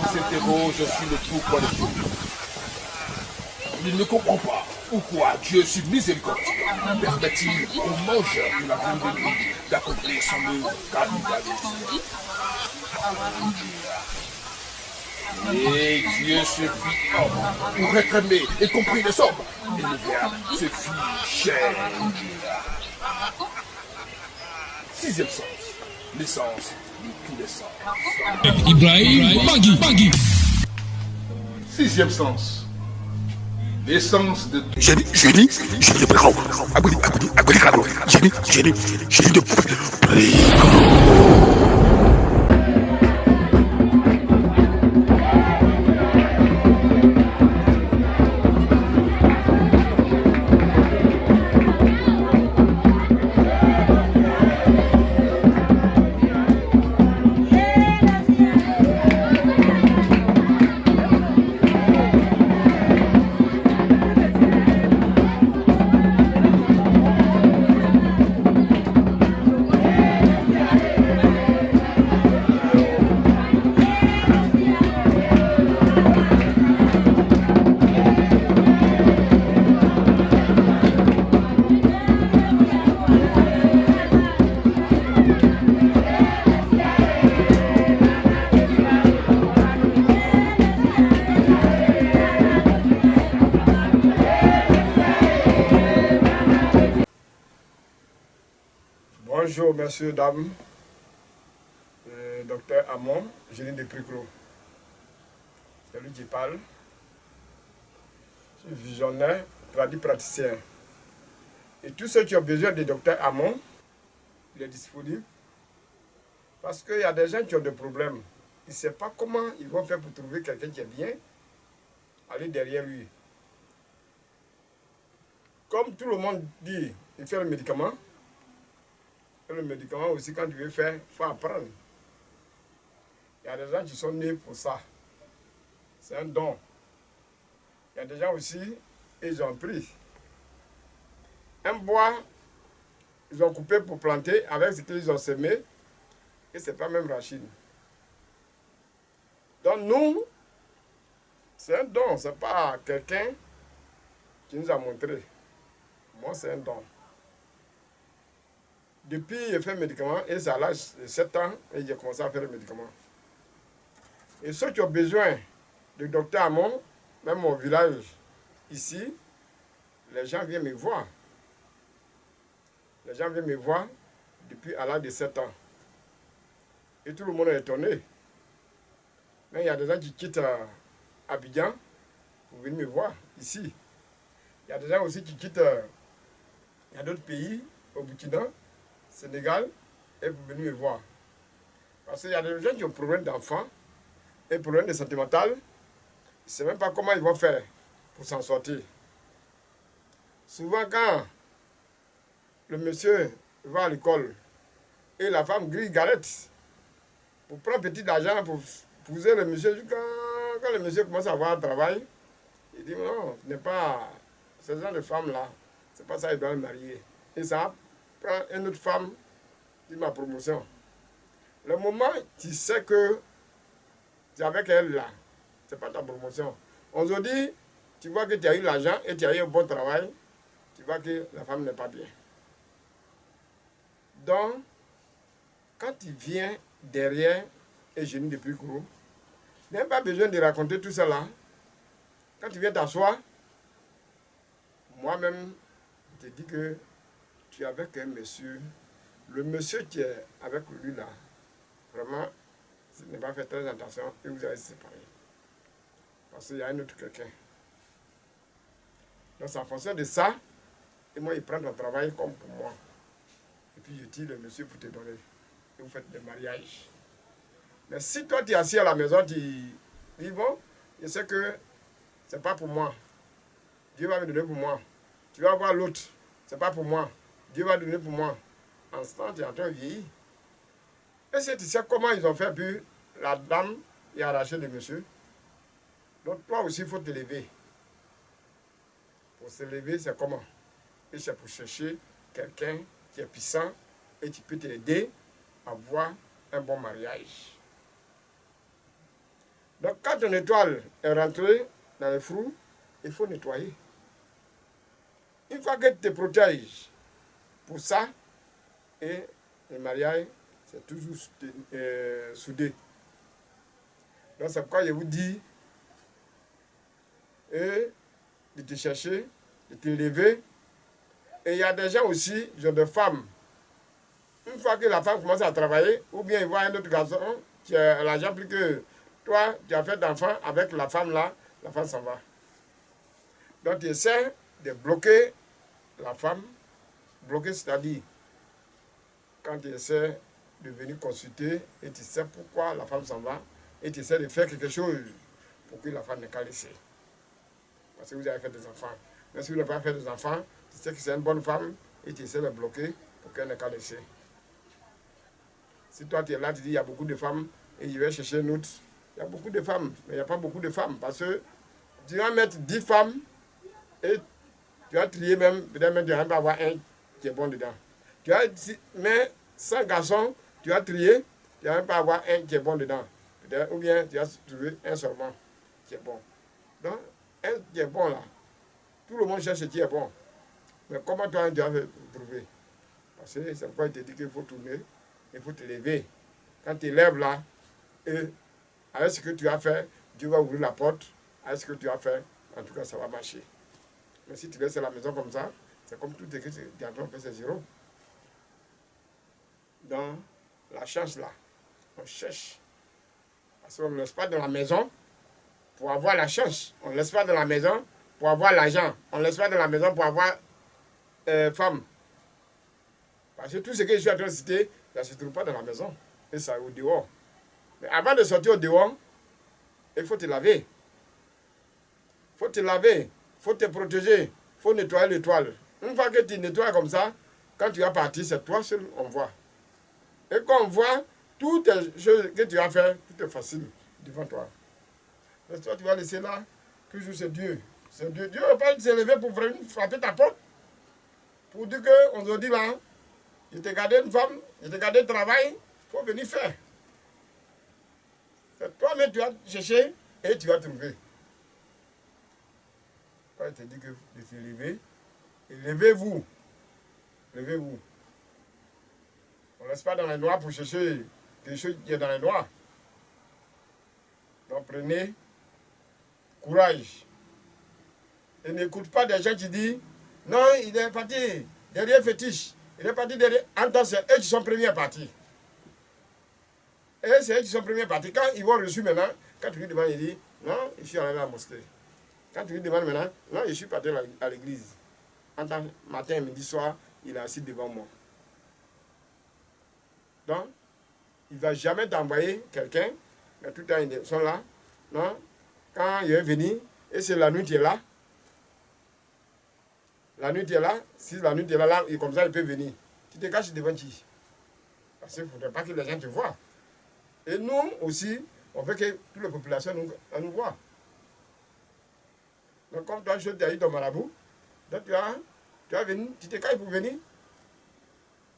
s'interroge sur le pourquoi des choses. Il ne comprend pas pourquoi Dieu, sur miséricordieux, permet-il aux mangeurs de la viande de lui d'accomplir son œuvre cannibaliste. Et Dieu se fit homme pour être aimé et compris les hommes. Et le Verbe se fit chair. Sixième sens, l'essence de tous les sens. Ibrahim Bagui. Sixième sens, l'essence de J'ai dit de Brigand. Abouli Kado. J'ai dit de Brigand. Bonjour, messieurs, dames. Docteur Amon, génie de Pricro. C'est lui qui parle. Je suis visionnaire, praticien. Et tous ceux qui ont besoin de docteur Amon, il est disponible. Parce qu'il y a des gens qui ont des problèmes. Ils ne savent pas comment ils vont faire pour trouver quelqu'un qui est bien. Aller derrière lui. Comme tout le monde dit, il fait le médicament. Et le médicament aussi, quand tu veux faire, il faut apprendre. Il y a des gens qui sont nés pour ça. C'est un don. Il y a des gens aussi, ils ont pris un bois, ils ont coupé pour planter avec ce qu'ils ont semé, et ce n'est pas même racine. Donc nous, c'est un don, ce n'est pas quelqu'un qui nous a montré. Moi, c'est un don. Depuis, j'ai fait le médicament, et c'est à l'âge de 7 ans, et j'ai commencé à faire le médicament. Et ceux qui ont besoin de docteur Amon, même au village, ici, les gens viennent me voir. Les gens viennent me voir depuis à l'âge de 7 ans. Et tout le monde est étonné. Mais il y a des gens qui quittent Abidjan pour venir me voir ici. Il y a des gens aussi qui quittent il y a d'autres pays, au Burkina, Sénégal, et pour venir me voir. Parce qu'il y a des gens qui ont problème d'enfants et problème de sentimental. Ils ne savent même pas comment ils vont faire pour s'en sortir. Souvent, quand le monsieur va à l'école et la femme grille galette pour prendre petit argent pour épouser le monsieur, quand le monsieur commence à avoir un travail, il dit non, ce n'est pas ce genre de femme-là, c'est pas ça, il doit le marier. Et ça prend une autre femme qui ma promotion. Le moment tu sais que tu es avec elle là, ce n'est pas ta promotion. Aujourd'hui, tu vois que tu as eu l'argent et tu as eu un bon travail, tu vois que la femme n'est pas bien. Donc, quand tu viens derrière et génie depuis gros, tu n'as pas besoin de raconter tout ça là. Quand tu viens t'asseoir, moi-même, je te dis que tu es avec un monsieur. Le monsieur qui est avec lui là, vraiment, ne pas faire très attention et vous allez se séparer. Parce qu'il y a un autre quelqu'un. Donc, c'est en fonction de ça, et moi, il prend ton travail comme pour moi. Et puis, je tire le monsieur pour te donner. Et vous faites des mariages. Mais si toi, tu es assis à la maison, tu dis, bon, je sais que ce n'est pas pour moi. Dieu va me donner pour moi. Tu vas voir l'autre, ce n'est pas pour moi. Dieu va donner pour moi. En ce temps, tu es en train de vieillir. Et si tu sais comment ils ont fait, puis la dame est arrachée le monsieur. Donc toi aussi, il faut te lever. Pour se lever, c'est comment? Et c'est pour chercher quelqu'un qui est puissant et qui peut t'aider à avoir un bon mariage. Donc, quand une étoile est rentrée dans le fruit, il faut nettoyer. Une fois que tu te protèges pour ça, et le mariage, c'est toujours soudé. Donc, c'est pourquoi je vous dis de te chercher, de te lever. Et il y a des gens aussi, genre de femmes. Une fois que la femme commence à travailler, ou bien il voit un autre garçon qui a l'argent plus que toi, tu as fait d'enfant avec la femme là, la femme s'en va. Donc tu essaies de bloquer la femme. Bloquer, c'est-à-dire, quand tu essaies de venir consulter et tu sais pourquoi la femme s'en va, et tu essaies de faire quelque chose pour que la femme n'ait qu'à laisser. Parce que vous avez fait des enfants. Mais si vous n'avez pas fait des enfants, tu sais que c'est une bonne femme et tu essaies de bloquer pour qu'elle n'ait qu'à laisser. Si toi tu es là, tu dis il y a beaucoup de femmes et je vais chercher une autre. Il y a beaucoup de femmes, mais il n'y a pas beaucoup de femmes parce que tu vas mettre 10 femmes et tu vas trier même, peut-être même tu vas même pas avoir un qui est bon dedans. Tu vas mettre 100 garçons, tu vas trier, tu vas même pas avoir un qui est bon dedans. Ou bien tu vas trouver un seulement qui est bon. Donc, un qui est bon là, tout le monde cherche qui est bon. Mais comment toi tu vas prouver? Parce que c'est pourquoi il te dit qu'il faut tourner, il faut te lever. Quand tu lèves là, et avec ce que tu as fait, Dieu va ouvrir la porte. Avec ce que tu as fait, en tout cas, ça va marcher. Mais si tu laisses la maison comme ça, c'est comme tout ce que tu es en train de faire, c'est zéro. Donc, la chance là, on cherche. Parce qu'on ne laisse pas dans la maison pour avoir la chance. On ne laisse pas dans la maison pour avoir l'argent. On ne laisse pas dans la maison pour avoir femme. Parce que tout ce que je suis en train de citer, ça ne se trouve pas dans la maison. Et ça est au dehors. Mais avant de sortir au dehors, il faut te laver. Il faut te laver. Il faut te protéger. Il faut nettoyer l'étoile. Une fois que tu nettoies comme ça, quand tu vas partir, c'est toi seul on voit. Et quand on voit, toutes les choses que tu as fait, tout est facile devant toi. Mais toi, tu vas laisser là, toujours c'est Dieu. C'est Dieu. Dieu ne va pas se lever pour vraiment frapper ta porte. Pour dire qu'on se dit là, je t'ai gardé une femme, je t'ai gardé un travail, il faut venir faire. C'est toi-même, tu vas chercher et tu vas trouver. Quand il te dit que de se lever, et levez-vous. Levez-vous. On ne laisse pas dans les noirs pour chercher quelque chose qui est dans les noirs. Donc prenez courage. Et n'écoute pas des gens qui disent non, il est parti derrière fétiche. Il est parti derrière. Entends, c'est eux qui sont premiers partis. Et c'est eux qui sont premiers partis. Quand ils vont reçu maintenant, quand tu lui demandes, il dit non, je suis allé à la mosquée. Quand tu lui demandes maintenant, non, je suis parti à l'église. Entends, matin, midi, soir, il est assis devant moi. Donc, il ne va jamais t'envoyer quelqu'un, mais tout le temps, ils sont là. Non? Quand il est venu, et c'est la nuit, tu es là. La nuit, tu es là. Si la nuit, tu es là, et comme ça, il peut venir. Tu te caches devant qui? Parce qu'il ne faudrait pas que les gens te voient. Et nous aussi, on veut que toute la population nous voit. Donc, comme toi, je t'ai dit ton marabout, donc tu vas venir, tu te caches pour venir.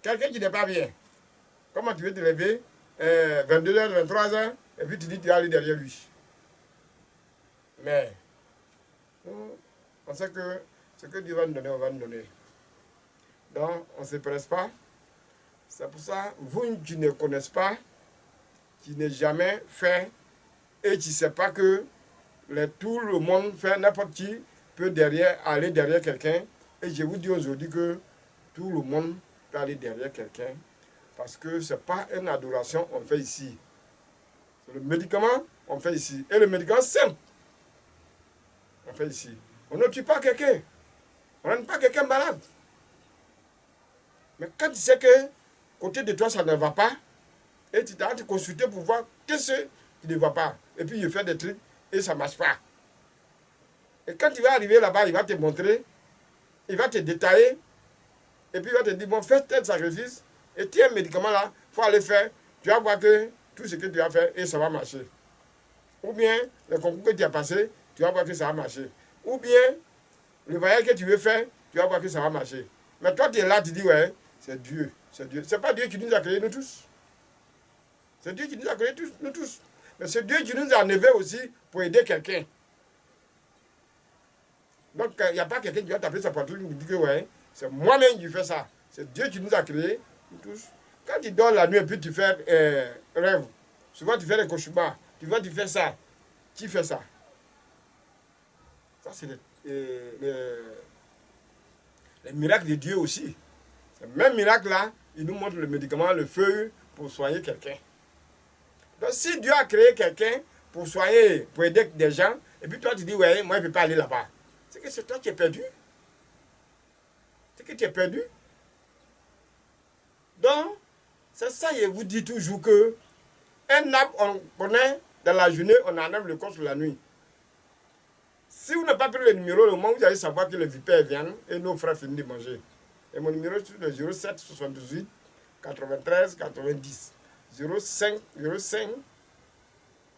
Quelqu'un qui n'est pas bien. Comment tu veux te lever 22h, 23h, et puis tu dis que tu vas aller derrière lui. Mais, on sait que ce que Dieu va nous donner, on va nous donner. Donc, on ne se presse pas. C'est pour ça, vous qui ne connaissez pas, qui n'avez jamais fait, et qui ne savez pas que tout le monde fait, n'importe qui peut aller derrière quelqu'un. Et je vous dis aujourd'hui que tout le monde peut aller derrière quelqu'un. Parce que ce n'est pas une adoration qu'on fait ici. C'est le médicament qu'on fait ici. Et le médicament simple, on fait ici. On ne tue pas quelqu'un. On n'aime pas quelqu'un malade. Mais quand tu sais que côté de toi, ça ne va pas, et tu t'as hâte de consulter pour voir qu'est-ce qui ne va pas. Et puis il fait des trucs et ça ne marche pas. Et quand tu vas arriver là-bas, il va te montrer, il va te détailler, et puis il va te dire, bon, fais tel sacrifice, et tiens, un médicament là, il faut aller faire, tu vas voir que tout ce que tu as fait, et ça va marcher. Ou bien, le concours que tu as passé, tu vas voir que ça va marcher. Ou bien, le voyage que tu veux faire, tu tu vas voir que ça va marcher. Mais toi, tu es là, tu dis, ouais, c'est Dieu, c'est Dieu. C'est pas Dieu qui nous a créés, nous tous. C'est Dieu qui nous a créés, nous tous. Mais c'est Dieu qui nous a enlevés aussi pour aider quelqu'un. Donc, il n'y a pas quelqu'un qui va taper sa poitrine et dire que, ouais, c'est moi-même qui fais ça. C'est Dieu qui nous a créés, nous tous. Quand tu dors la nuit et puis tu fais rêve, souvent tu fais des cauchemars, tu fais ça. Qui fait ça? Ça, c'est les miracles de Dieu aussi. Ce même miracle-là, il nous montre le médicament, le feu pour soigner quelqu'un. Donc, si Dieu a créé quelqu'un pour soigner, pour aider des gens, et puis toi, tu dis, ouais, moi, je ne peux pas aller là-bas. C'est que c'est toi qui es perdu. C'est que tu es perdu. Donc, c'est ça, je vous dis toujours que un arbre, on connaît dans la journée, on enlève le corps sur la nuit. Si vous n'avez pas pris le numéro, le moment où vous allez savoir que les vipères viennent et nos frères finissent de manger. Et mon numéro c'est le 07 78 93 90. 05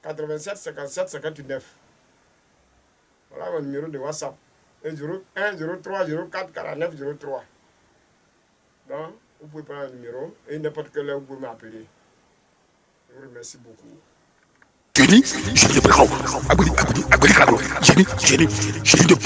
87 57 59. Voilà mon numéro de WhatsApp. 1 03 04 49 03. Donc, vous pouvez prendre le numéro et n'importe quelle heure vous pouvez m'appeler. Je vous remercie beaucoup. Jenny, j'ai de abonné, j'ai de